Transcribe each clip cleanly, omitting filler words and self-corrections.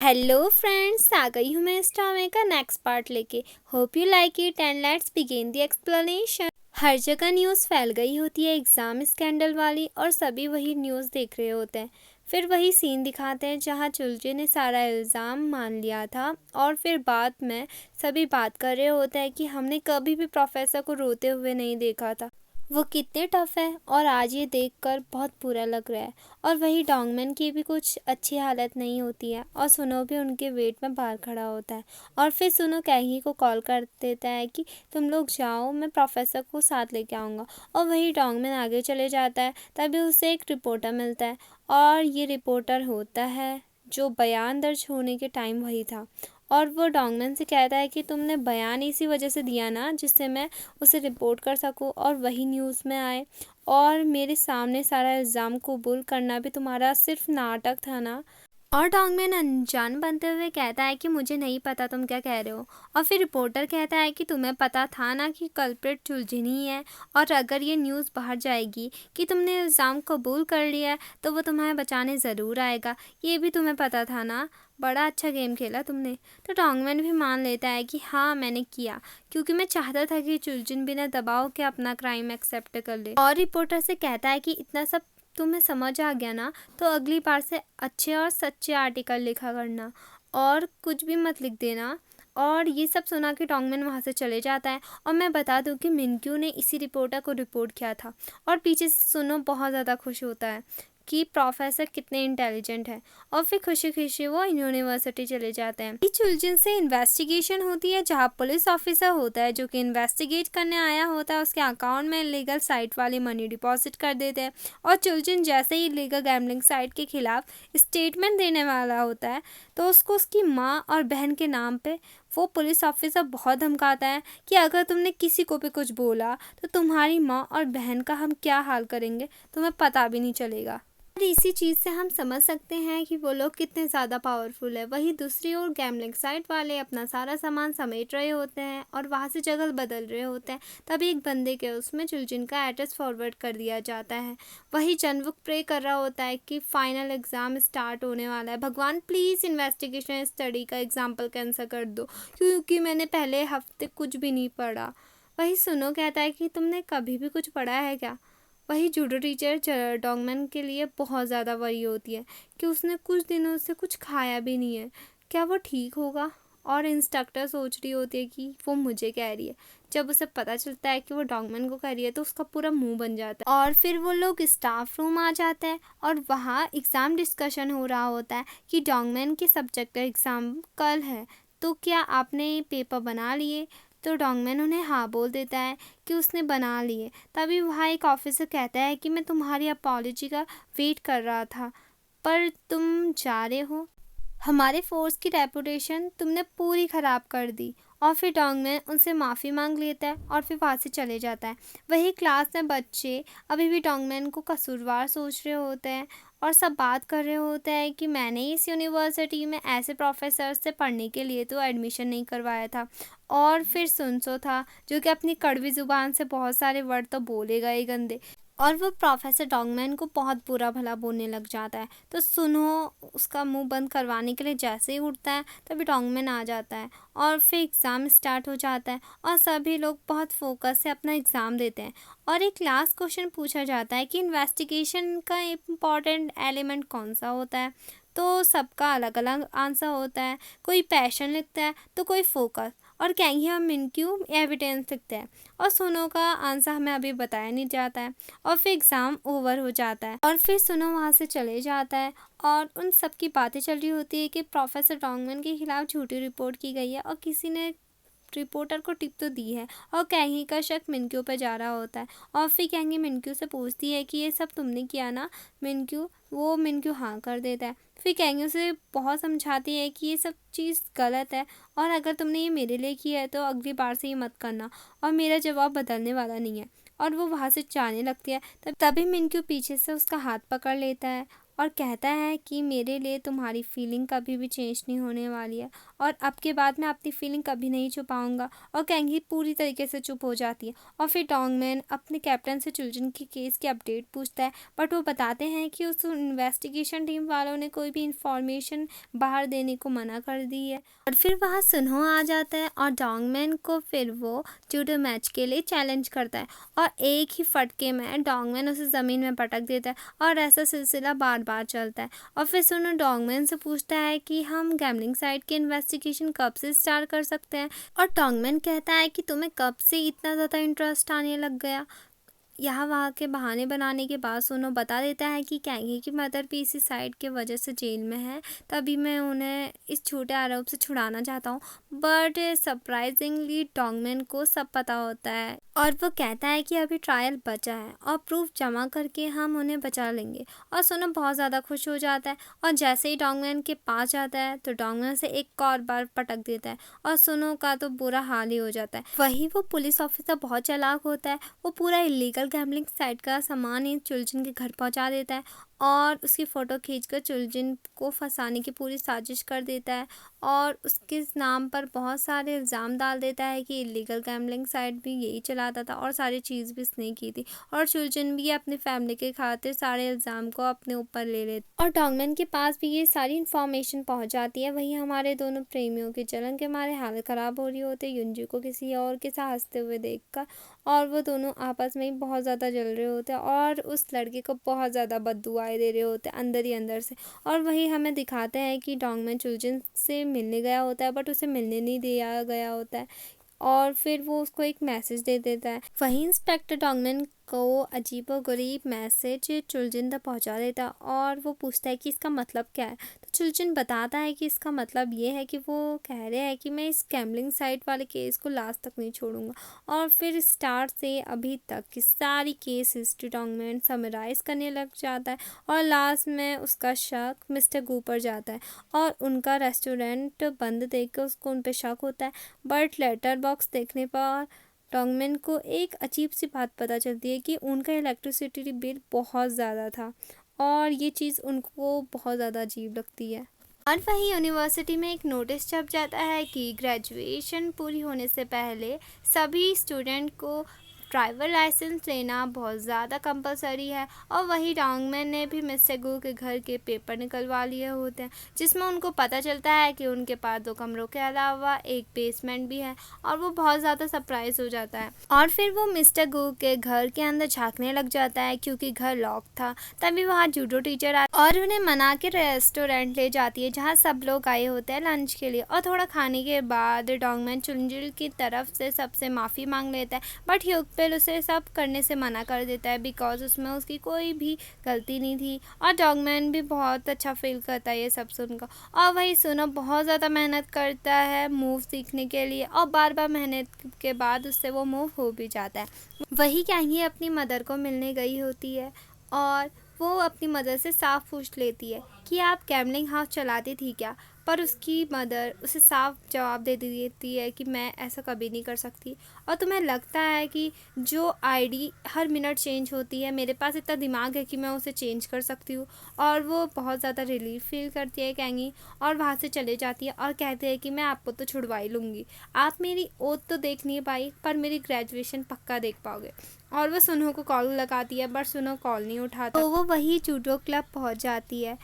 Hello friends, आ गई हूँ मैं इस ड्रामे का नेक्स्ट पार्ट लेके। Hope you like it and let's begin the explanation. हर जगह न्यूज़ फैल गई होती है एग्ज़ाम स्कैंडल वाली, और सभी वही न्यूज़ देख रहे होते हैं। फिर वही सीन दिखाते हैं जहाँ चुलचे ने सारा इल्ज़ाम मान लिया था, और फिर बाद में सभी बात कर रहे होते हैं कि हमने कभी भी प्रोफेसर को रोते हुए नहीं देखा था। वो कितने टफ है, और आज ये देखकर बहुत बुरा लग रहा है। और वही डोंगमैन की भी कुछ अच्छी हालत नहीं होती है, और सुनो भी उनके वेट में बाहर खड़ा होता है। और फिर सुनो कैही को कॉल कर देता है कि तुम लोग जाओ, मैं प्रोफेसर को साथ लेके आऊँगा। और वही डोंगमैन आगे चले जाता है, तभी उसे एक रिपोर्टर मिलता है। और ये रिपोर्टर होता है जो बयान दर्ज होने के टाइम वही था। और वो डोंगमैन से कहता है कि तुमने बयान इसी वजह से दिया ना, जिससे मैं उसे रिपोर्ट कर सकूं और वही न्यूज़ में आए। और मेरे सामने सारा इल्ज़ाम कबूल करना भी तुम्हारा सिर्फ नाटक था ना। और डोंगमैन अनजान बनते हुए कहता है कि मुझे नहीं पता तुम क्या कह रहे हो। और फिर रिपोर्टर कहता है कि तुम्हें पता था ना कि कल्प्रिट चुलजिन ही है, और अगर ये न्यूज़ बाहर जाएगी कि तुमने इल्ज़ाम कबूल कर लिया है तो वो तुम्हें बचाने ज़रूर आएगा। ये भी तुम्हें पता था ना। बड़ा अच्छा गेम खेला तुमने। तो डोंगमैन भी मान लेता है कि हाँ मैंने किया, क्योंकि मैं चाहता था कि चुलजिन बिना दबाव के अपना क्राइम एक्सेप्ट कर ले। और रिपोर्टर से कहता है कि इतना सब तुम्हें समझ आ गया ना, तो अगली बार से अच्छे और सच्चे आर्टिकल लिखा करना, और कुछ भी मत लिख देना। और ये सब सुना के डोंगमैन वहाँ से चले जाता है। और मैं बता दूँ कि मिनक्यू ने इसी रिपोर्टर को रिपोर्ट किया था। और पीछे से सुनो बहुत ज़्यादा खुश होता है कि प्रोफेसर कितने इंटेलिजेंट है। और फिर खुशी खुशी वो यूनिवर्सिटी चले जाते हैं। इस चुलजिन से इन्वेस्टिगेशन होती है, जहाँ पुलिस ऑफिसर होता है जो कि इन्वेस्टिगेट करने आया होता है, उसके अकाउंट में इलीगल साइट वाली मनी डिपॉजिट कर देते हैं। और चुलजिन जैसे ही इलीगल गैम्बलिंग साइट के खिलाफ स्टेटमेंट देने वाला होता है, तो उसको उसकी माँ और बहन के नाम पे वो पुलिस ऑफिसर बहुत धमकाता है कि अगर तुमने किसी को भी कुछ बोला तो तुम्हारी माँ और बहन का हम क्या हाल करेंगे, तुम्हें पता भी नहीं चलेगा। और इसी चीज़ से हम समझ सकते हैं कि वो लोग कितने ज़्यादा पावरफुल है। वहीं दूसरी ओर गैम्बलिंग साइट वाले अपना सारा सामान समेट रहे होते हैं और वहाँ से जगह बदल रहे होते हैं। तभी एक बंदे के उसमें चुलजिन का एड्रेस फॉरवर्ड कर दिया जाता है। वही जनवुक प्रे कर रहा होता है कि फाइनल एग्ज़ाम स्टार्ट होने वाला है, भगवान प्लीज़ इन्वेस्टिगेशन स्टडी का एग्जाम्पल कैंसिल कर दो, क्योंकि मैंने पहले हफ्ते कुछ भी नहीं पढ़ा। वही सुनो कहता है कि तुमने कभी भी कुछ पढ़ा है क्या। वही जूडो टीचर डोंगमैन के लिए बहुत ज़्यादा वरी होती है कि उसने कुछ दिनों से कुछ खाया भी नहीं है, क्या वो ठीक होगा। और इंस्ट्रक्टर सोच रही होती है कि वो मुझे कह रही है। जब उसे पता चलता है कि वो डोंगमैन को कह रही है तो उसका पूरा मुंह बन जाता है। और फिर वो लोग स्टाफ रूम आ जाते हैं, और वहाँ एग्ज़ाम डिस्कशन हो रहा होता है कि डोंगमैन के सब्जेक्ट का एग्ज़ाम कल है, तो क्या आपने पेपर बना लिए। तो डोंगमैन उन्हें हाँ बोल देता है कि उसने बना लिए। तभी वहाँ एक ऑफिसर कहता है कि मैं तुम्हारी अपॉलॉजी का वेट कर रहा था, पर तुम जा रहे हो, हमारे फोर्स की रेपुटेशन तुमने पूरी ख़राब कर दी। और फिर डोंगमैन उनसे माफ़ी मांग लेता है और फिर वहाँ से चले जाता है। वही क्लास में बच्चे अभी भी डोंगमैन को कसूरवार सोच रहे होते हैं, और सब बात कर रहे होते हैं कि मैंने इस यूनिवर्सिटी में ऐसे प्रोफेसर से पढ़ने के लिए तो एडमिशन नहीं करवाया था। और फिर सुनसो था जो कि अपनी कड़वी ज़ुबान से बहुत सारे वर्ड तो बोलेगा ही गंदे, और वो प्रोफेसर डोंगमैन को बहुत बुरा भला बोलने लग जाता है। तो सुनो उसका मुंह बंद करवाने के लिए जैसे ही उठता है, तभी डोंगमैन आ जाता है, और फिर एग्ज़ाम स्टार्ट हो जाता है। और सभी लोग बहुत फोकस से अपना एग्ज़ाम देते हैं। और एक लास्ट क्वेश्चन पूछा जाता है कि इन्वेस्टिगेशन का इम्पॉर्टेंट एलिमेंट कौन सा होता है। तो सबका अलग अलग आंसर होता है, कोई पैशन लिखता है तो कोई फोकस, और कैंगी हम मिनक्यू एविडेंस लिखते हैं। और सुनो का आंसर हमें अभी बताया नहीं जाता है। और फिर एग्ज़ाम ओवर हो जाता है, और फिर सुनो वहाँ से चले जाता है। और उन सब की बातें चल रही होती है कि प्रोफेसर डोंगमैन के खिलाफ झूठी रिपोर्ट की गई है, और किसी ने रिपोर्टर को टिप तो दी है। और कैंगी का शक मिनक्यू पर जा रहा होता है। और फिर कैंगी मिनक्यू से पूछती है कि ये सब तुमने किया ना मिनक्यू। वो मिनक्यू हाँ कर देता है। फिर कैंगी उसे बहुत समझाती है कि ये सब चीज़ गलत है, और अगर तुमने ये मेरे लिए किया है तो अगली बार से ये मत करना, और मेरा जवाब बदलने वाला नहीं है। और वो वहाँ से जाने लगती है, तभी मिनक्यू पीछे से उसका हाथ पकड़ लेता है, और कहता है कि मेरे लिए तुम्हारी फीलिंग कभी भी चेंज नहीं होने वाली है और अब के बाद मैं अपनी फीलिंग कभी नहीं छुपाऊंगा। और कैंगी पूरी तरीके से चुप हो जाती है और फिर डोंगमैन अपने कैप्टन से चुलजिन के केस की अपडेट पूछता है, बट वो बताते हैं कि उस इन्वेस्टिगेशन टीम वालों ने कोई भी इंफॉर्मेशन बाहर देने को मना कर दी है। और फिर वहाँ सुनहो आ जाता है और डोंगमैन को फिर वो जूडो मैच के लिए चैलेंज करता है और एक ही फटके में डोंगमैन उसे ज़मीन में पटक देता है और ऐसा सिलसिला बार बार चलता है। और फिर सुनो डोंगमैन से पूछता है कि हम गैम्बलिंग साइट की इन्वेस्टिगेशन कब से स्टार्ट कर सकते हैं और डोंगमैन कहता है कि तुम्हें कब से इतना ज़्यादा इंटरेस्ट आने लग गया। यहाँ वहाँ के बहाने बनाने के बाद सुनो बता देता है कि कैंगी की मदर भी इसी साइड के वजह से जेल में है, तभी मैं उन्हें इस छोटे आरोप से छुड़ाना चाहता हूँ। बट सरप्राइजिंगली डोंगमैन को सब पता होता है और वो कहता है कि अभी ट्रायल बचा है और प्रूफ जमा करके हम उन्हें बचा लेंगे। और सुनो बहुत ज़्यादा खुश हो जाता है और जैसे ही डोंगमैन के पास जाता है तो डोंगमैन से एक और बार पटक देता है और सुनो का तो बुरा हाल ही हो जाता है। वही वो पुलिस ऑफिसर बहुत चालाक होता है, वो पूरा इलीगल गैम्बलिंग साइट का सामान ही चुलजिन के घर पहुंचा देता है और उसकी फ़ोटो खींचकर चुलजिन को फंसाने की पूरी साजिश कर देता है और उसके नाम पर बहुत सारे इल्ज़ाम डाल देता है कि इलीगल गैम्बलिंग साइट भी यही चलाता था और सारी चीज़ भी इसने की थी और चुलजिन भी अपनी फैमिली के खातिर सारे इल्ज़ाम को अपने ऊपर ले लेता और डोंगमैन के पास भी ये सारी इन्फॉर्मेशन पहुंच जाती है। वहीं हमारे दोनों प्रेमियों के जलन के मारे हालत ख़राब हो रही होती है युंजी को किसी और के साथ हंसते हुए देखकर और वो दोनों आपस में ही बहुत ज़्यादा जल रहे होते हैं और उस लड़के को बहुत ज़्यादा बद्दुआएं दे रहे होते हैं अंदर ही अंदर से। और वही हमें दिखाते हैं कि डोंगमैन चुलजिन से मिलने गया होता है बट उसे मिलने नहीं दिया गया होता है और फिर वो उसको एक मैसेज दे देता है। वहीं इंस्पेक्टर डोंगमैन को अजीबोगरीब मैसेज चुलजिन तक पहुंचा देता है और वो पूछता है कि इसका मतलब क्या है। तो चुलजिन बताता है कि इसका मतलब ये है कि वो कह रहे हैं कि मैं इस गैम्बलिंग साइट वाले केस को लास्ट तक नहीं छोड़ूंगा। और फिर स्टार्ट से अभी तक की सारी केस हिस्ट्री डोंगमैन समराइज करने लग जाता है और लास्ट में उसका शक मिस्टर गू पर जाता है और उनका रेस्टोरेंट बंद देखकर उसको उन पर शक होता है। बट लेटर बॉक्स देखने पर डोंगमैन को एक अजीब सी बात पता चलती है कि उनका इलेक्ट्रिसिटी बिल बहुत ज़्यादा था और ये चीज़ उनको बहुत ज़्यादा अजीब लगती है। और वहीं यूनिवर्सिटी में एक नोटिस छप जाता है कि ग्रेजुएशन पूरी होने से पहले सभी स्टूडेंट को ड्राइवर लाइसेंस लेना बहुत ज़्यादा कंपलसरी है। और वही डोंगमैन ने भी मिस्टर गू के घर के पेपर निकलवा लिए होते हैं जिसमें उनको पता चलता है कि उनके पास 2 कमरों के अलावा एक बेसमेंट भी है और वो बहुत ज़्यादा सरप्राइज हो जाता है। और फिर वो मिस्टर गू के घर के अंदर झांकने लग जाता है क्योंकि घर लॉक था। तभी वहाँ जूडो टीचर आती और उन्हें मना के रेस्टोरेंट ले जाती है जहाँ सब लोग आए होते हैं लंच के लिए। और थोड़ा खाने के बाद डोंगमैन चुलजिन की तरफ से सबसे माफ़ी मांग लेता है बट ह्यूगपिल उसे सब करने से मना कर देता है बिकॉज उसमें उसकी कोई भी गलती नहीं थी। और डोंगमैन भी बहुत अच्छा फील करता है ये सब सुनकर। और वही सुनो बहुत ज़्यादा मेहनत करता है मूव सीखने के लिए और बार बार मेहनत के बाद उससे वो मूव हो भी जाता है। वही कैंगी अपनी मदर को मिलने गई होती है और वो अपनी मदर से साफ पूछ लेती है कि आप गैम्बलिंग हाउस चलाती थी क्या, पर उसकी मदर उसे साफ जवाब दे देती है कि मैं ऐसा कभी नहीं कर सकती। और तुम्हें लगता है कि जो आईडी हर मिनट चेंज होती है मेरे पास इतना दिमाग है कि मैं उसे चेंज कर सकती हूँ। और वो बहुत ज़्यादा रिलीफ फील करती है कैंगी और वहाँ से चले जाती है और कहते हैं कि मैं आपको तो छुड़वा ही लूँगी, आप मेरी ओथ तो देख नहीं पाई पर मेरी ग्रेजुएशन पक्का देख पाओगे। और वो सुनो को कॉल लगाती है बट सुनो कॉल नहीं उठाता। तो वो वही जूडो क्लब पहुँच जाती है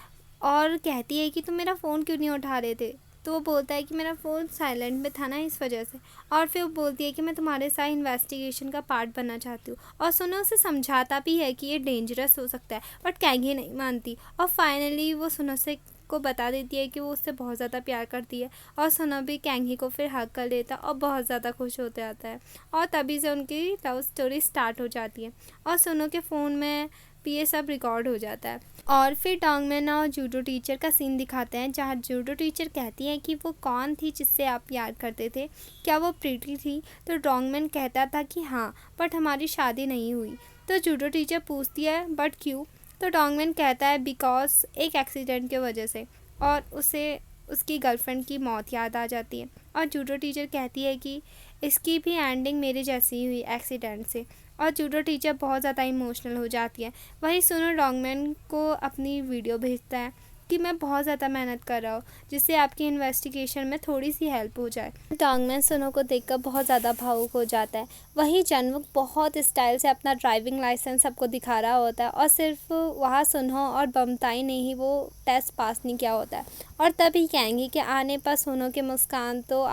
और कहती है कि तुम मेरा फ़ोन क्यों नहीं उठा रहे थे। तो वो बोलता है कि मेरा फ़ोन साइलेंट में था ना इस वजह से। और फिर वो बोलती है कि मैं तुम्हारे साथ इन्वेस्टिगेशन का पार्ट बनना चाहती हूँ। और सुनो उसे समझाता भी है कि ये डेंजरस हो सकता है बट कैंगी नहीं मानती। और फाइनली वो सुनो से को बता देती है कि वो उससे बहुत ज़्यादा प्यार करती है और सुनो भी कैंगी को फिर हक कर लेता और बहुत ज़्यादा खुश होते आता है। और तभी से उनकी लव स्टोरी स्टार्ट हो जाती है और सुनो के फ़ोन में भी ये सब रिकॉर्ड हो जाता है। और फिर डोंगमैन और जूडो टीचर का सीन दिखाते हैं जहाँ जूडो टीचर कहती है कि वो कौन थी जिससे आप प्यार करते थे, क्या वो प्रीति थी। तो डोंगमैन कहता था कि हाँ बट हमारी शादी नहीं हुई। तो जूडो टीचर पूछती है बट क्यों। तो डोंगमैन कहता है बिकॉज एक एक्सीडेंट की वजह से और उसे उसकी गर्लफ्रेंड की मौत याद आ जाती है। और जूडो टीचर कहती है कि इसकी भी एंडिंग मेरे जैसी ही हुई एक्सीडेंट से, और जूडो टीचर बहुत ज़्यादा इमोशनल हो जाती है। वहीं सुनो डॉगमैन को अपनी वीडियो भेजता है कि मैं बहुत ज़्यादा मेहनत कर रहा हूँ जिससे आपकी इन्वेस्टिगेशन में थोड़ी सी हेल्प हो जाए। डॉगमैन सुनो को देखकर बहुत ज़्यादा भावुक हो जाता है। वहीं जन्वुक बहुत स्टाइल से अपना ड्राइविंग लाइसेंस सबको दिखा रहा होता है और सिर्फ वहाँ सुनो और बमताई ने ही वो टेस्ट पास नहीं किया होता है। और तभी कहेंगी कि आने पर सुनो की मुस्कान तो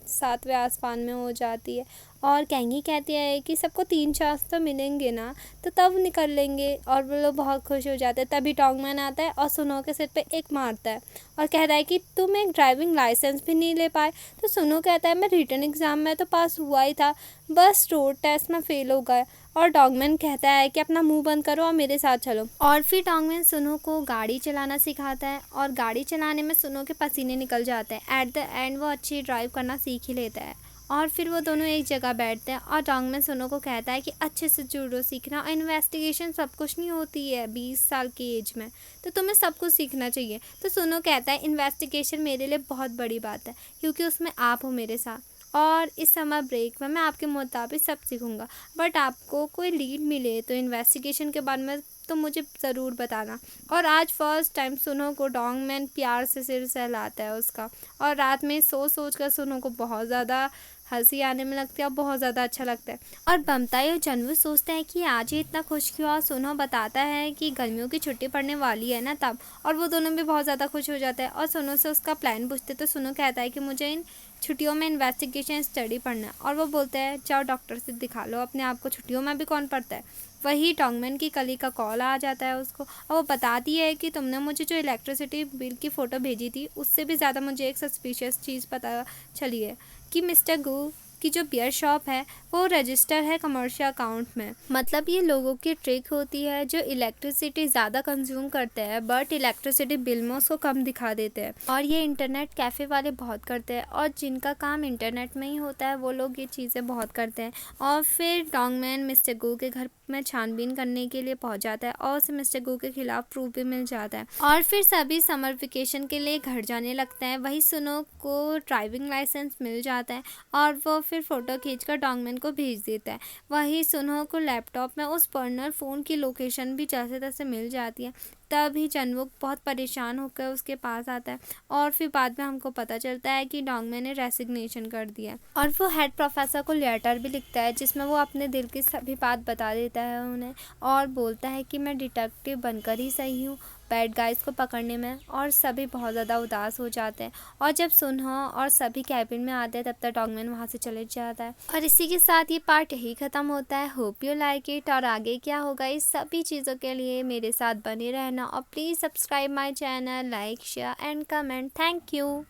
7वें आसमान में हो जाती है। और कैंगी कहती है कि सबको 3 चांस तो मिलेंगे ना, तो तब निकल लेंगे, और वो लोग बहुत खुश हो जाते हैं। तभी डॉगमैन आता है और सुनो के सिर पे एक मारता है और कहता है कि तुम एक ड्राइविंग लाइसेंस भी नहीं ले पाए। तो सुनो कहता है मैं रिटन एग्ज़ाम में तो पास हुआ ही था, बस रोड टेस्ट में फ़ेल हो गया। और डॉगमैन कहता है कि अपना मुंह बंद करो और मेरे साथ चलो। और फिर डॉगमैन सुनो को गाड़ी चलाना सिखाता है और गाड़ी चलाने में सुनो के पसीने निकल जाते हैं। एट द एंड वो अच्छी ड्राइव करना सीख ही लेता है और फिर वो दोनों एक जगह बैठते हैं और डॉगमैन सुनो को कहता है कि अच्छे से जूडो सीखना और इन्वेस्टिगेशन सब कुछ नहीं होती है 20 साल की एज में, तो तुम्हें सब कुछ सीखना चाहिए। तो सुनो कहता है इन्वेस्टिगेशन मेरे लिए बहुत बड़ी बात है क्योंकि उसमें आप हो मेरे साथ, और इस समर ब्रेक में मैं आपके मुताबिक सब सीखूंगा, बट आपको कोई लीड मिले तो इन्वेस्टिगेशन के बारे में तो मुझे ज़रूर बताना। और आज फर्स्ट टाइम सुनो को डॉगमैन प्यार से सिर सहलाता है उसका, और रात में सोच कर सुनो को बहुत ज़्यादा हंसी आने में लगती है और बहुत ज़्यादा अच्छा लगता है। और बमताई और जन्वू सोचते हैं कि आज ही इतना खुश क्यों, और सुनो बताता है कि गर्मियों की छुट्टी पड़ने वाली है ना तब, और वो दोनों भी बहुत ज़्यादा खुश हो जाते हैं और सुनो से उसका प्लान पूछते तो सुनो कहता है कि मुझे इन छुट्टियों में इन्वेस्टिगेशन स्टडी पढ़ना है, और वो बोलते हैं जाओ डॉक्टर से दिखा लो अपने आप को, छुट्टियों में भी कौन पढ़ता है। वही डॉगमैन की कली का कॉल आ जाता है उसको, और वो बताती है कि तुमने मुझे जो इलेक्ट्रिसिटी बिल की फ़ोटो भेजी थी उससे भी ज़्यादा मुझे एक सस्पिशियस चीज़ पता चली है कि मिस्टर गू की जो बियर शॉप है वो रजिस्टर है कमर्शियल अकाउंट में। मतलब ये लोगों की ट्रिक होती है जो इलेक्ट्रिसिटी ज़्यादा कंज्यूम करते हैं बट इलेक्ट्रिसिटी बिल में उसको कम दिखा देते हैं। और ये इंटरनेट कैफ़े वाले बहुत करते हैं, और जिनका काम इंटरनेट में ही होता है वो लोग ये चीज़ें बहुत करते हैं। और फिर डॉगमैन मिस्टर गू के घर में छानबीन करने के लिए पहुंच जाता है और उसे मिस्टर गू के खिलाफ प्रूफ भी मिल जाता है, और फिर सभी समर वेकेशन के लिए घर जाने लगते हैं। वही सुनो को ड्राइविंग लाइसेंस मिल जाता है और वो फिर फ़ोटो खींचकर डॉगमैन को भेज देता है। वही सुनो को लैपटॉप में उस बर्नर फ़ोन की लोकेशन भी जैसे तैसे मिल जाती है। तभी जन्वुक बहुत परेशान होकर उसके पास आता है, और फिर बाद में हमको पता चलता है कि डॉगमैन ने रेसिग्नेशन कर दिया है। और वो हेड प्रोफेसर को लेटर भी लिखता है जिसमें वो अपने दिल की सभी बात बता देता है उन्हें, और बोलता है कि मैं डिटेक्टिव बनकर ही सही हूँ बैड गाइज को पकड़ने में। और सभी बहुत ज़्यादा उदास हो जाते हैं, और जब सुनो और सभी कैबिन में आते हैं तब तक डॉगमैन वहाँ से चले जाता है। और इसी के साथ ये पार्ट यही ख़त्म होता है। होप यू लाइक इट, और आगे क्या होगा इस सभी चीज़ों के लिए मेरे साथ बने रहना, और please subscribe my channel, like share and comment. Thank you.